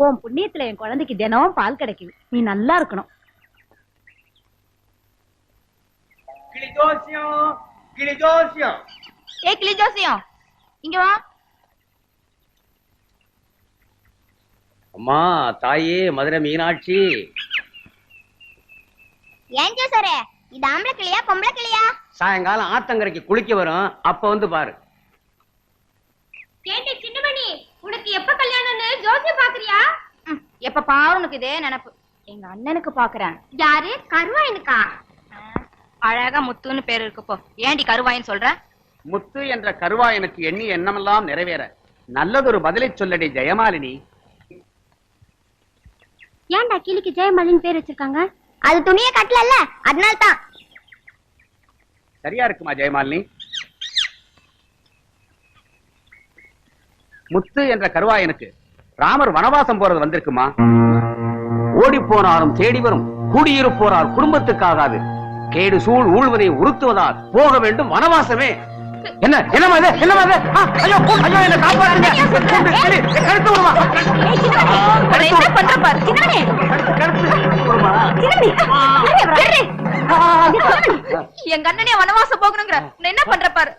உன் புண்ணியத்துல என் குழந்தைக்கு தினமும் பால் கிடைக்குது. நீ நல்லா இருக்கணும். இங்க வா. அம்மா தாயே மதுரை மீனாட்சி. ஏன் ஜோசரே, இது ஆம்பளை கிளியா பொம்பளை கிளியா? சாயங்காலம் ஆத்தங்கரைக்கு குளிக்க வரும், அப்ப வந்து பாரு. கேட்டி சின்னமணி, உனக்கு எப்ப கல்யாணம்னு ஜோசிய பாக்குறியா? எப்ப பாரு உனக்கு இதே நினைப்பு. எங்க அண்ணனுக்கு பாக்குறேன். யாரு? கருவாயனுக்கா? அழகா முத்துன்னு பேரு இருக்கு போ. ஏண்டி கருவாயின்னு சொல்ற? முத்து என்ற கருவாயனுக்கு எண்ணி எண்ணமெல்லாம் நிறைவேற நல்லதொரு பதிலை சொல்லடி ஜெயமாலினி. ஏன்டா கிளிக்கு ஜெயமாலின்னு பேர் வச்சிருக்காங்க? அது துணியை கட்டல, அதனால தான். சரியா இருக்குமா ஜெயமாலினி? முத்து என்ற கருவாயனுக்கு ராமர் வனவாசம் போறது வந்திருக்குமா? ஓடி போனாலும் தேடி வரும், கூடியிருப்போரால் குடும்பத்துக்காகாது, கேடு சூழ் ஊழ்வதை உறுத்துவதால் போக வேண்டும் வனவாசமே. என்ன என்னமா இது? என்னமா இது? ஐயோ ஐயோ, என்ன காப்பாத்துங்க. கழுத்து விடுமா? என்ன பண்ற பாரு சின்னமணி. எங்க அண்ணனே வனவாசம் போகணுங்கிற என்ன பண்ற பாரு.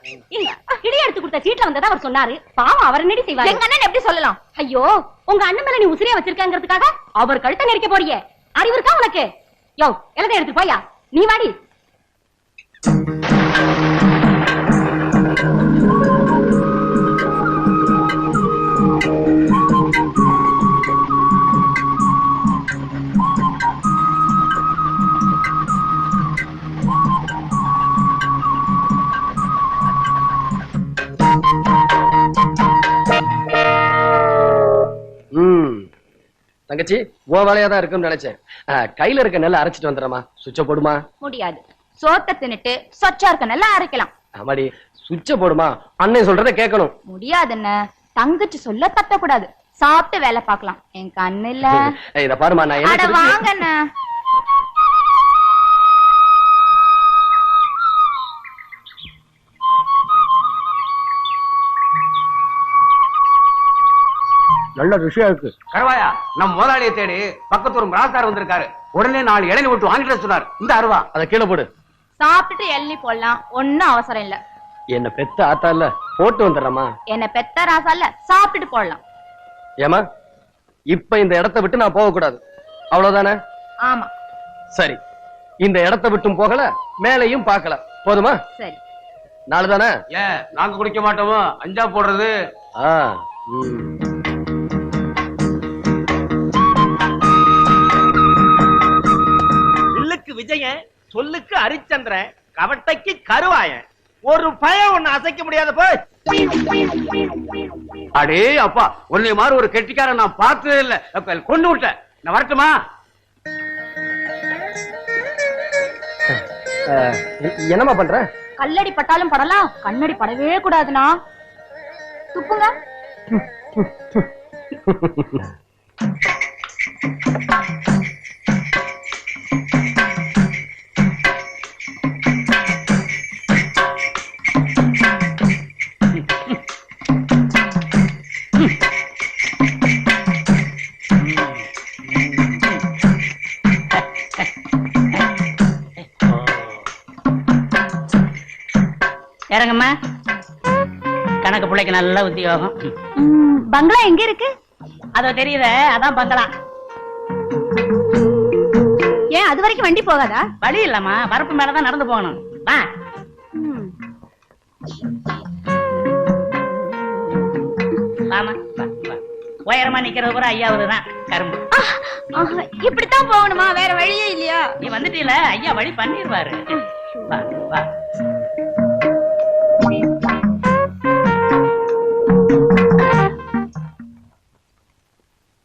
இடி எடுத்து கொடுத்த சீட்ல வந்ததா அவர் சொன்னாரு. பாவம் அவர் என்னடி செய்வாரு? எங்க அண்ணன் எப்படி சொல்லலாம்? ஐயோ, உங்க அண்ணன் மேல நீ உசிரியா வச்சிருக்காங்கிறதுக்காக அவர் கழுத்தை நெரிக்க போறியே. அறிவு இருக்கா உனக்கு? யோ, எழுத எடுத்து போயா. நீ வாடி. தங்கச்சி, உன் வேலையாதான் இருக்குன்னு நினைச்சேன். கையில இருக்க நெல்ல அரைச்சிட்டு வந்துடுறமா. சுவிட்ச போடுமா? முடியாது. சோத்த தின்னுட்டு சொச்சா இருக்க நல்லா அரைக்கலாம். ஆமாடி, சுவிட்ச போடுமா. அண்ணன் சொல்றத கேட்கணும். முடியாதுன்னு தங்கச்சி சொல்ல தட்டக்கூடாது. சாப்பிட்டு வேலை பார்க்கலாம். என் கண்ணு இல்ல. இத பாருமா, நான் என்ன வாங்கண்ண. நல்ல ருசியா இருக்கு. கருவாயா, நம் முதலாளியை தேடி பக்கத்து ஒரு ராசார் வந்திருக்காரு. உடனே 4 இளநீ விட்டு வாங்கிட்டு சொன்னார். இந்த அருவா அத கீழே போடு. சாப்பிட்டுட்டு எள்ளி போடலாம், ஒன்னும் அவசரம் இல்ல. என்ன பெத்த ஆத்தா இல்ல, போட்டு வந்துடுறமா. என்ன பெத்த ராசா இல்ல, சாப்பிட்டுட்டு போடலாம். ஏமா, இப்ப இந்த இடத்தை விட்டு நான் போக கூடாது, அவ்வளவுதானே? ஆமா. சரி, இந்த இடத்தை விட்டும் போகல, மேலையும் பார்க்கல, போதுமா? சரி. நாளுதானே? நாங்க குடிக்க மாட்டோமோ, அஞ்சா போடுறது. விஜயன், சொல்லுக்கு ஹரிச்சந்திரன், கவட்டைக்கு கருவாயன். ஒரு பயம் ஒண்ணு அசைக்க முடியாத போய். அடே அப்பா, உன்னை மாதிரி ஒரு கெட்டிக்காரன் நான் பார்த்ததே இல்ல. கொண்டு விட்டேன். நான் வரட்டுமா? என்னமா பண்ற? கல்லடி பட்டாலும் படலாம், கண்ணடி படவே கூடாதுனா. துப்புங்க. இறங்கம்மா. கணக்கு பிள்ளைக்கு நல்ல உத்தியோகம். பங்களா எங்க இருக்கு? அதோ தெரியுத, அதான் பங்களா. ஏன் அது வரைக்கும் வண்டி போகாதா? வழி இல்லம்மா, வரப்பு மேலதான் நடந்து போகணும். வா. வாமா, உயரமா நிக்கிறது கூட ஐயாவதுதான். கரும்பு இப்படித்தான் போகணுமா? வேற வழியே இல்லையா? நீ வந்துட்டீல, ஐயா வழி பண்ணிடுவாரு. வா வா.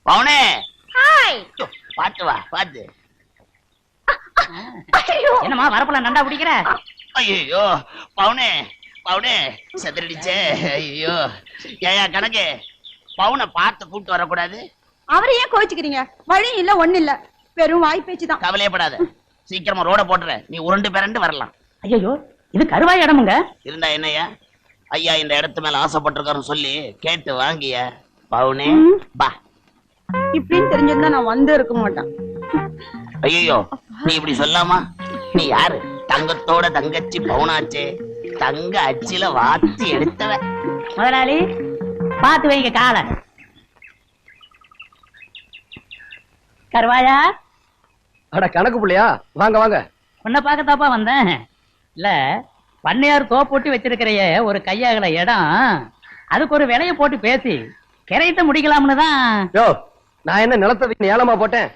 பவுனே, ஹாய். பாத்து வா, பாத்து. என்னம்மா வரப்புல நண்டா பிடிக்கிற? ஐயோ பவுனே, பவுனே செதறிடுச்சே. ஐயோ ஏயா கணக்கு, பவுனை பார்த்து கூப்பிட்டு வரக்கூடாது? அவரை ஏன் கோச்சுக்கிறீங்க? வழி இல்ல, ஒண்ணு இல்ல, வெறும் வாய் பேச்சுதான். கவலையப்படாத, சீக்கிரமா ரோட போட்டுற. நீ உருண்டு பிறண்டு வரலாம். ஐயோ, இது கருவாய் இடமுங்க. இருந்தா என்னையா, ஐயா இந்த இடத்து மேல ஆசைப்பட்டிருக்காருன்னு சொல்லி கேட்டு வாங்கிய. பவுனே பா. இப்படின்னு தெரிஞ்சிருந்தா நான் வந்து இருக்க மாட்டேன். ஐயோ நீ இப்படி சொல்லாமா? நீ யாரு? தங்கத்தோட தங்கச்சி பவுனாச்சே, தங்க அச்சில வாத்தி எடுத்தவ. முதலாளி பாத்து வைங்க கால. கருவாயா, அட கணக்கு புள்ளையா, வாங்க வாங்க. உன்னை பார்க்கத்தாப்பா வந்தேன். இல்ல பண்ணையார் தோப்பூட்டி வச்சிருக்கிறைய ஒரு கையாகல இடம், அதுக்கு ஒரு விலைய போட்டு பேசி கிரையத்தை முடிக்கலாம்னு தான். யோ, நான் என்ன நிலத்தை விட்டு ஏலமா போட்டேன்?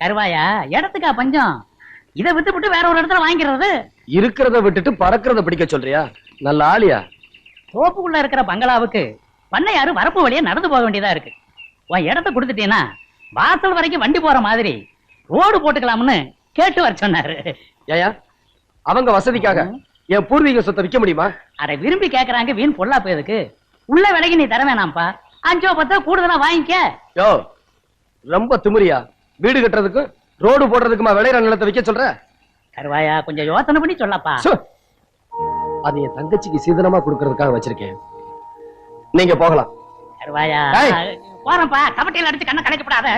கருவாயா, இடத்துக்கா பஞ்சம்? இதை வித்துவிட்டு வேற ஒரு இடத்துல வாங்கிக்கிறது. இருக்கிறத விட்டுட்டு பறக்கிறத பிடிக்க சொல்றியா? நல்ல ஆளியா? தோப்புக்குள்ள இருக்கிற பங்களாவுக்கு பண்ணையாரு வரப்பு வழியா நடந்து போக வேண்டியதா இருக்கு. உன் இடத்த கொடுத்துட்டீங்கன்னா வாசல் வரைக்கும் வண்டி போற மாதிரி ரோடு போட்டுக்கலாம்னு கேட்டு வர சொன்னாரு. ஏயா, அவங்க வசதிக்காக என் பூர்வீக சொத்தை விற்க முடியுமா? அதை விரும்பி கேக்குறாங்க, வீண் பொல்லா போயதுக்கு. உள்ள விலைக்கு நீ தர வேணாம்ப்பா, 5-10 கூடுதலா வாங்கிக்க. யோ, ரொம்ப திமிரியா? வீடு கட்டுறதுக்கு ரோடு போடுறதுக்குமா விளையிற நிலத்தை விற்க சொல்ற? கருவாயா, கொஞ்சம் யோசனை பண்ணி சொல்லப்பா. சு, அது என் தங்கச்சிக்கு சீதனமா கொடுக்கறதுக்காக வச்சிருக்கேன். நீங்க போகலாம். கருவாயா, ஏய். போறேன்ப்பா. கபட்டியில் அடிச்சு கண்ணை கலைக்கப்படாத.